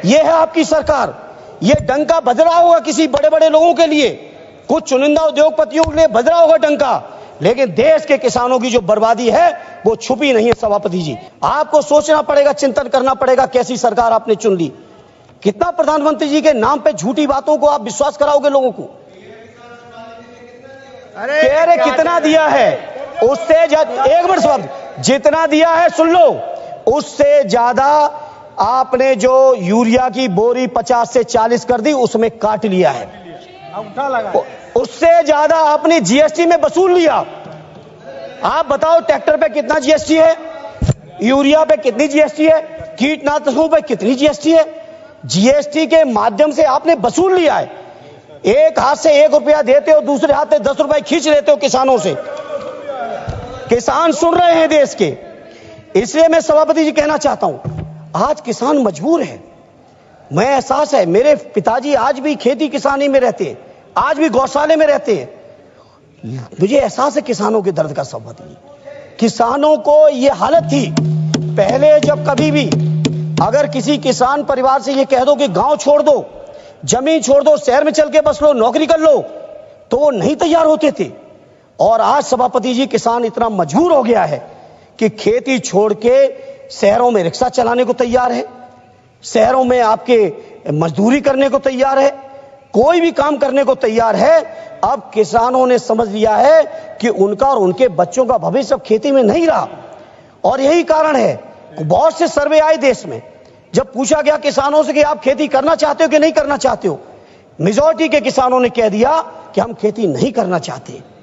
ये है आपकी सरकार। ये डंका बज रहा होगा किसी बड़े बड़े लोगों के लिए, कुछ चुनिंदा उद्योगपतियों के लिए बज रहा होगा डंका, लेकिन देश के किसानों की जो बर्बादी है वो छुपी नहीं है। सभापति जी, आपको सोचना पड़ेगा, चिंतन करना पड़ेगा कैसी सरकार आपने चुन ली। कितना प्रधानमंत्री जी के नाम पे झूठी बातों को आप विश्वास कराओगे लोगों को? अरे कितना दिया है उससे एक मिनट सवाल, जितना दिया है सुन लो, उससे ज्यादा आपने जो यूरिया की बोरी 50 से 40 कर दी, उसमें काट लिया है। उससे ज्यादा आपने जीएसटी में वसूल लिया। आप बताओ ट्रैक्टर पे कितना जीएसटी है, यूरिया पे कितनी जीएसटी है, कीटनाशकों पे कितनी जीएसटी है? जीएसटी के माध्यम से आपने वसूल लिया है। एक हाथ से 1 रुपया देते हो, दूसरे हाथ से 10 रुपए खींच लेते हो किसानों से। किसान सुन रहे हैं देश के, इसलिए मैं सभापति जी कहना चाहता हूं, आज किसान मजबूर है। मैं एहसास है, मेरे पिताजी आज भी खेती किसानी में रहते हैं, आज भी गौशाले में रहते हैं। मुझे एहसास है किसानों के दर्द का। सभापति जी, किसानों को यह हालत थी पहले, जब कभी भी अगर किसी किसान परिवार से ये कह दो कि गांव छोड़ दो, जमीन छोड़ दो, शहर में चल के बस लो, नौकरी कर लो, तो वो नहीं तैयार होते थे। और आज सभापति जी किसान इतना मजबूर हो गया है कि खेती छोड़ के शहरों में रिक्शा चलाने को तैयार है, शहरों में आपके मजदूरी करने को तैयार है, कोई भी काम करने को तैयार है। अब किसानों ने समझ लिया है कि उनका और उनके बच्चों का भविष्य अब खेती में नहीं रहा। और यही कारण है, बहुत से सर्वे आए देश में, जब पूछा गया किसानों से कि आप खेती करना चाहते हो कि नहीं करना चाहते हो, मेजॉरिटी के किसानों ने कह दिया कि हम खेती नहीं करना चाहते।